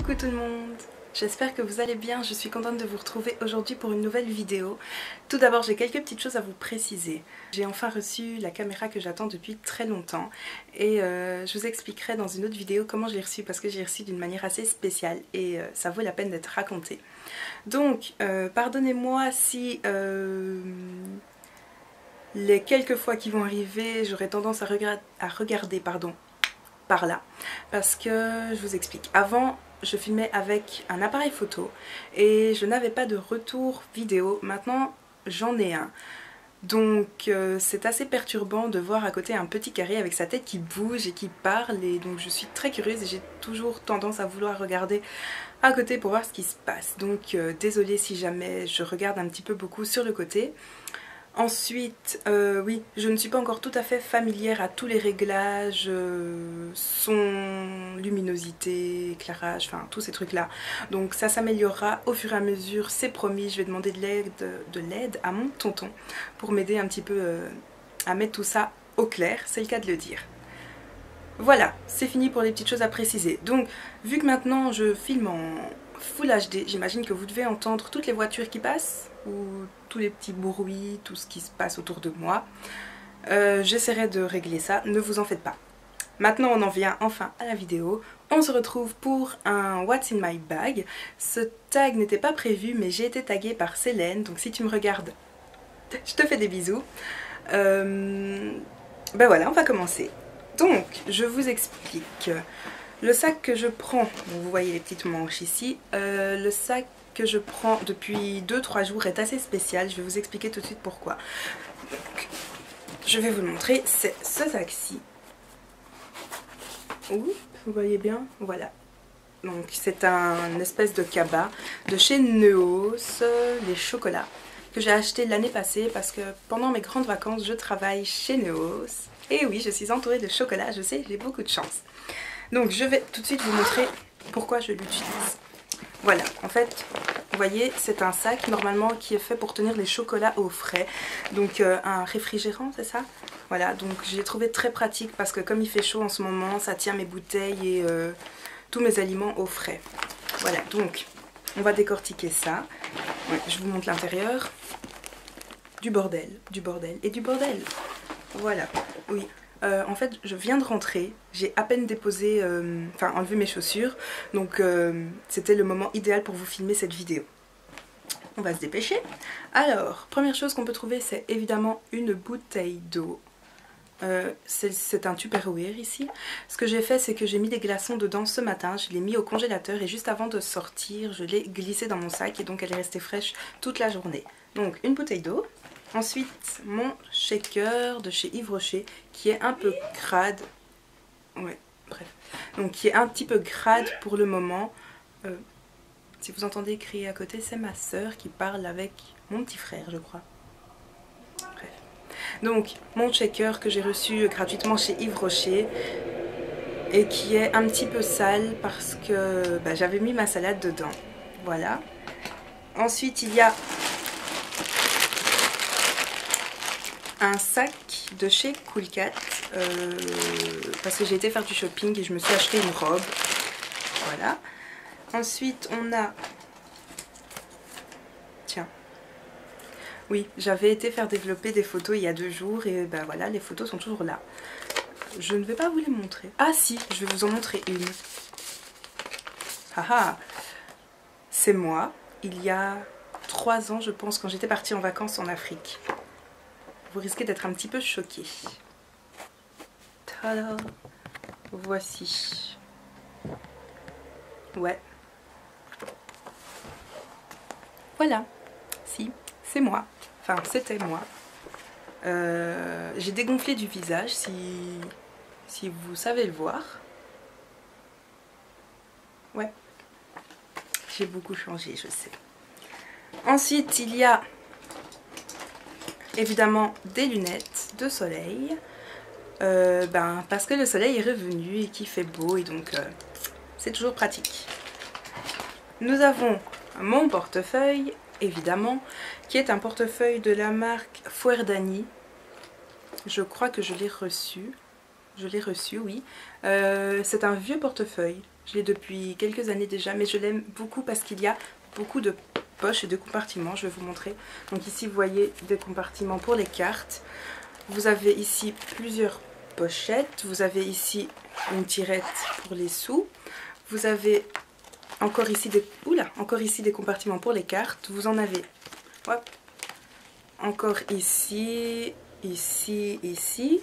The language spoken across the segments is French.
Coucou tout le monde, j'espère que vous allez bien, je suis contente de vous retrouver aujourd'hui pour une nouvelle vidéo. Tout d'abord j'ai quelques petites choses à vous préciser. J'ai enfin reçu la caméra que j'attends depuis très longtemps et je vous expliquerai dans une autre vidéo comment j'ai reçu parce que j'ai reçu d'une manière assez spéciale et ça vaut la peine d'être raconté. Donc pardonnez-moi si les quelques fois qui vont arriver j'aurai tendance à regarder par là parce que je vous explique. Avant je filmais avec un appareil photo et je n'avais pas de retour vidéo. Maintenant j'en ai un, donc c'est assez perturbant de voir à côté un petit carré avec sa tête qui bouge et qui parle, et donc je suis très curieuse et j'ai toujours tendance à vouloir regarder à côté pour voir ce qui se passe. Donc désolée si jamais je regarde un petit peu beaucoup sur le côté. Ensuite, oui, je ne suis pas encore tout à fait familière à tous les réglages, son, luminosité, éclairage, enfin tous ces trucs là. Donc ça s'améliorera au fur et à mesure, c'est promis. Je vais demander de l'aide à mon tonton pour m'aider un petit peu à mettre tout ça au clair, c'est le cas de le dire. Voilà, c'est fini pour les petites choses à préciser. Donc, vu que maintenant je filme en Full HD, j'imagine que vous devez entendre toutes les voitures qui passent, ou tous les petits bruits, tout ce qui se passe autour de moi. J'essaierai de régler ça, ne vous en faites pas. Maintenant on en vient enfin à la vidéo. On se retrouve pour un What's in my bag. Ce tag n'était pas prévu mais j'ai été taguée par Célène, donc si tu me regardes, je te fais des bisous. Ben voilà, on va commencer. Donc, je vous explique. Le sac que je prends, bon, vous voyez les petites manches ici, le sac que je prends depuis 2-3 jours est assez spécial. Je vais vous expliquer tout de suite pourquoi. Donc, je vais vous le montrer, c'est ce sac-ci. Vous voyez bien, voilà. Donc c'est un espèce de cabas de chez Neos, les chocolats, que j'ai acheté l'année passée parce que pendant mes grandes vacances je travaille chez Neos. Et oui, je suis entourée de chocolat, je sais, j'ai beaucoup de chance. Donc je vais tout de suite vous montrer pourquoi je l'utilise. Voilà, en fait, vous voyez, c'est un sac normalement qui est fait pour tenir les chocolats au frais. Donc un réfrigérant, c'est ça? Voilà, donc j'ai trouvé très pratique parce que comme il fait chaud en ce moment, ça tient mes bouteilles et tous mes aliments au frais. Voilà, donc on va décortiquer ça. Ouais, je vous montre l'intérieur. Du bordel et du bordel. Voilà, oui. En fait, je viens de rentrer, j'ai à peine déposé, enfin enlevé mes chaussures, donc c'était le moment idéal pour vous filmer cette vidéo. On va se dépêcher. Alors, première chose qu'on peut trouver, c'est évidemment une bouteille d'eau. C'est un Tupperware ici. Ce que j'ai fait, c'est que j'ai mis des glaçons dedans ce matin, je l'ai mis au congélateur et juste avant de sortir, je l'ai glissé dans mon sac et donc elle est restée fraîche toute la journée. Donc une bouteille d'eau. Ensuite, mon shaker de chez Yves Rocher qui est un peu crade. Ouais, bref. Donc qui est un petit peu crade pour le moment. Si vous entendez crier à côté, c'est ma soeur qui parle avec mon petit frère, je crois. Bref. Donc, mon shaker que j'ai reçu gratuitement chez Yves Rocher et qui est un petit peu sale parce que j'avais mis ma salade dedans. Voilà. Ensuite, il y a un sac de chez Cool Cat parce que j'ai été faire du shopping et je me suis acheté une robe. Voilà. Ensuite on a, tiens, oui, j'avais été faire développer des photos il y a 2 jours et ben voilà, les photos sont toujours là. Je ne vais pas vous les montrer. Ah si, je vais vous en montrer une. Haha, c'est moi il y a 3 ans je pense, quand j'étais partie en vacances en Afrique. Vous risquez d'être un petit peu choqués. Tada! Voici. Ouais. Voilà. Si, c'est moi. Enfin, c'était moi. J'ai dégonflé du visage, si vous savez le voir. Ouais. J'ai beaucoup changé, je sais. Ensuite, il y a évidemment des lunettes de soleil, parce que le soleil est revenu et qu'il fait beau et donc c'est toujours pratique. Nous avons mon portefeuille, évidemment, qui est un portefeuille de la marque Fuerdani. Je crois que je l'ai reçu. je l'ai reçu, oui. C'est un vieux portefeuille, je l'ai depuis quelques années déjà, mais je l'aime beaucoup parce qu'il y a beaucoup de poches et de compartiments, je vais vous montrer. Donc ici vous voyez des compartiments pour les cartes, vous avez ici plusieurs pochettes, vous avez ici une tirette pour les sous, vous avez encore ici des compartiments pour les cartes, vous en avez, hop, encore ici, ici,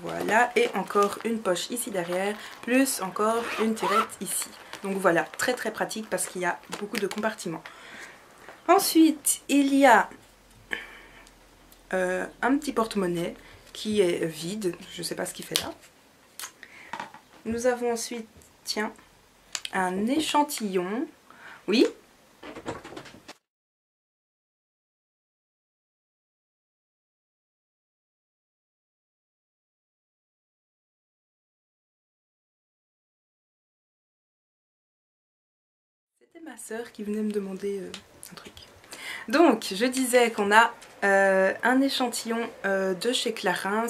voilà, et encore une poche ici derrière, plus encore une tirette ici. Donc voilà, très très pratique parce qu'il y a beaucoup de compartiments. Ensuite, il y a un petit porte-monnaie qui est vide, je ne sais pas ce qu'il fait là. Nous avons ensuite, tiens, un échantillon, oui. C'était ma soeur qui venait me demander un truc. Donc, je disais qu'on a un échantillon de chez Clarins,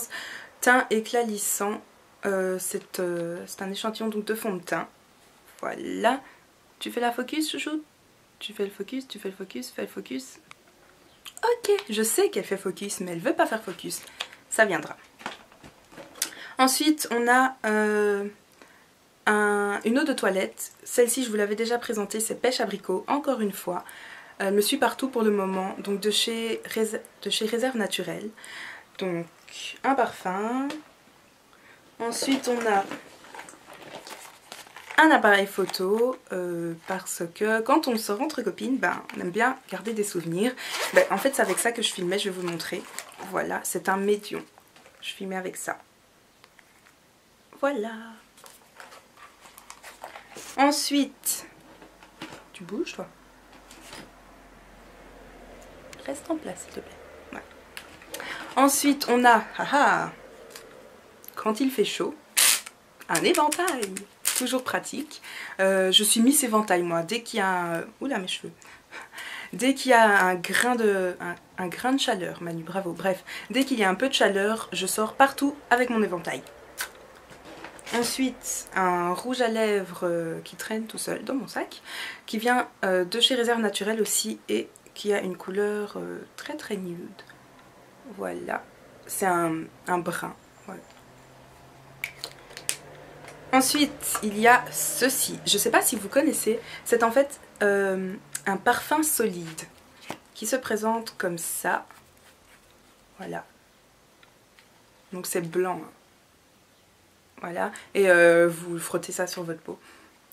teint éclat lissant. C'est un échantillon donc de fond de teint. Voilà. Tu fais la focus, chouchou? Tu fais le focus, tu fais le focus, fais le focus. Ok, je sais qu'elle fait focus, mais elle veut pas faire focus. Ça viendra. Ensuite, on a une eau de toilette. Celle-ci, je vous l'avais déjà présentée, c'est pêche abricot, encore une fois. Elle me suit partout pour le moment, donc de chez Réserve Naturelle. Donc, un parfum. Ensuite, on a un appareil photo, parce que quand on sort entre copines, ben, on aime bien garder des souvenirs. Ben, en fait, c'est avec ça que je filmais, je vais vous montrer. Voilà, c'est un médium. Je filmais avec ça. Voilà. Ensuite, tu bouges toi? Reste en place s'il te plaît. Ouais. Ensuite, on a, quand il fait chaud, un éventail. Toujours pratique. Je suis Miss Éventail moi. Dès qu'il y a un... Oula mes cheveux. Dès qu'il y a un grain de chaleur, Manu, bravo. Bref, dès qu'il y a un peu de chaleur, je sors partout avec mon éventail. Ensuite, un rouge à lèvres qui traîne tout seul dans mon sac, qui vient de chez Réserve Naturelle aussi et qui a une couleur très très nude. Voilà, c'est un brun. Voilà. Ensuite, il y a ceci. Je ne sais pas si vous connaissez, c'est en fait un parfum solide qui se présente comme ça. Voilà. Donc c'est blanc. Voilà. Et vous frottez ça sur votre peau.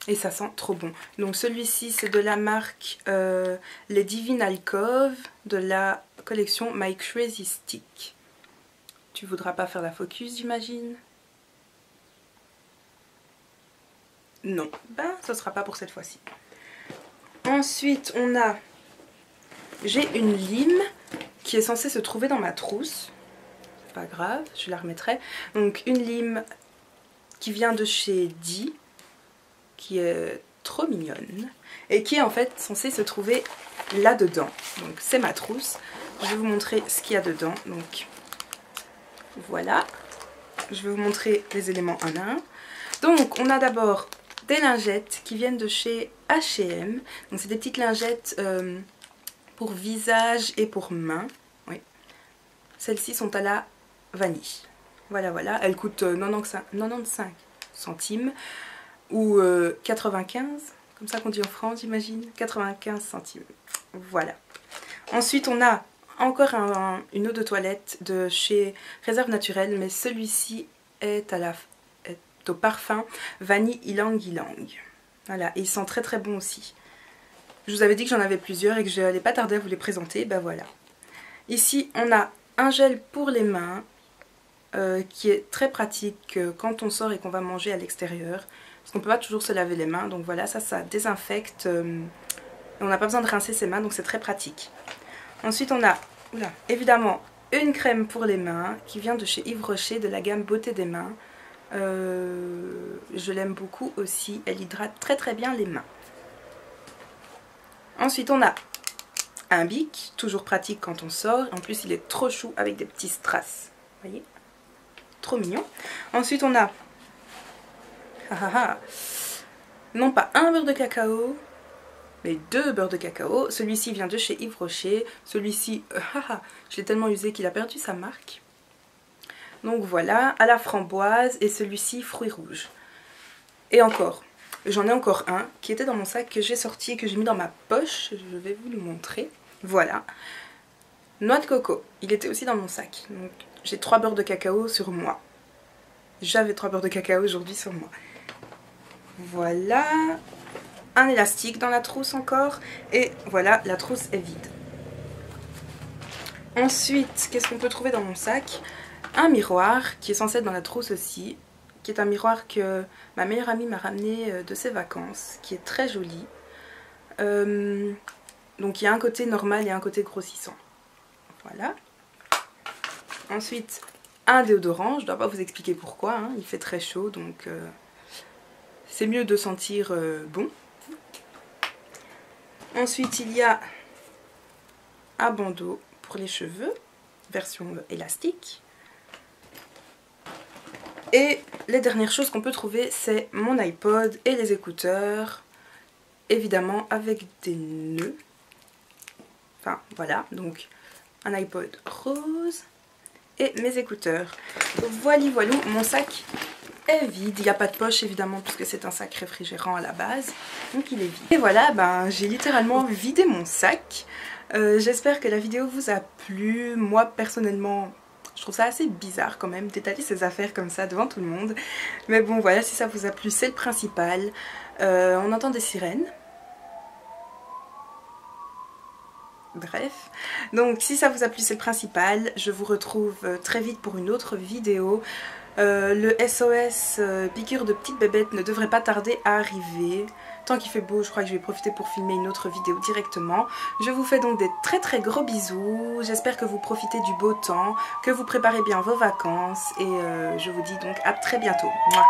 Et ça sent trop bon. Donc celui-ci, c'est de la marque Les Divines Alcove de la collection My Crazy Stick. Tu voudras pas faire la focus, j'imagine? Non, ben ce sera pas pour cette fois-ci. Ensuite, on a... J'ai une lime qui est censée se trouver dans ma trousse. C'est pas grave, je la remettrai. Donc une lime qui vient de chez Di, qui est trop mignonne. Et qui est en fait censée se trouver là-dedans. Donc c'est ma trousse. Je vais vous montrer ce qu'il y a dedans. Donc voilà. Je vais vous montrer les éléments un à un. Donc on a d'abord... des lingettes qui viennent de chez H&M. Donc c'est des petites lingettes pour visage et pour main. Oui. Celles-ci sont à la vanille. Voilà, voilà. Elles coûtent 95 centimes ou 95, comme ça qu'on dit en France, j'imagine. 95 centimes. Voilà. Ensuite, on a encore une eau de toilette de chez Réserve Naturelle, mais celui-ci est au parfum vanille ylang ylang. Voilà, et il sent très très bon aussi. Je vous avais dit que j'en avais plusieurs et que je n'allais pas tarder à vous les présenter, ben voilà. Ici on a un gel pour les mains qui est très pratique quand on sort et qu'on va manger à l'extérieur, parce qu'on ne peut pas toujours se laver les mains, donc voilà, ça désinfecte, on n'a pas besoin de rincer ses mains, donc c'est très pratique. Ensuite on a, évidemment, une crème pour les mains qui vient de chez Yves Rocher de la gamme Beauté des mains. Je l'aime beaucoup aussi, elle hydrate très très bien les mains. Ensuite on a un bic, toujours pratique quand on sort, en plus il est trop chou avec des petits strass, vous voyez. trop mignon. Ensuite on a, non pas un beurre de cacao, mais 2 beurres de cacao. Celui-ci vient de chez Yves Rocher. Celui-ci, je l'ai tellement usé qu'il a perdu sa marque. Donc voilà, à la framboise et celui-ci fruits rouges. Et encore, j'en ai encore un qui était dans mon sac que j'ai sorti et que j'ai mis dans ma poche. Je vais vous le montrer. Voilà. Noix de coco, il était aussi dans mon sac. Donc j'ai 3 beurres de cacao sur moi. J'avais 3 beurres de cacao aujourd'hui sur moi. Voilà. Un élastique dans la trousse encore. Et voilà, la trousse est vide. Ensuite, qu'est-ce qu'on peut trouver dans mon sac? Un miroir qui est censé être dans la trousse aussi. Qui est un miroir que ma meilleure amie m'a ramené de ses vacances. Qui est très joli. Donc il y a un côté normal et un côté grossissant. Voilà. Ensuite, un déodorant. Je ne dois pas vous expliquer pourquoi. Hein. Il fait très chaud, donc c'est mieux de sentir bon. Ensuite, il y a un bandeau pour les cheveux, version élastique. Et les dernières choses qu'on peut trouver, c'est mon iPod et les écouteurs. Évidemment, avec des nœuds. Enfin, voilà. Donc, un iPod rose et mes écouteurs. Voilà, voilà, mon sac est vide. Il n'y a pas de poche évidemment puisque c'est un sac réfrigérant à la base. Donc il est vide. Et voilà, ben, j'ai littéralement vidé mon sac. J'espère que la vidéo vous a plu. Moi personnellement, je trouve ça assez bizarre quand même d'étaler ses affaires comme ça devant tout le monde. Mais bon voilà, si ça vous a plu, c'est le principal. On entend des sirènes. Bref, donc si ça vous a plu, c'est le principal. Je vous retrouve très vite pour une autre vidéo. Le SOS piqûre de petite bébête ne devrait pas tarder à arriver. Tant qu'il fait beau, je crois que je vais profiter pour filmer une autre vidéo directement. Je vous fais donc des très gros bisous. J'espère que vous profitez du beau temps, que vous préparez bien vos vacances. Et je vous dis donc à très bientôt. Mouah.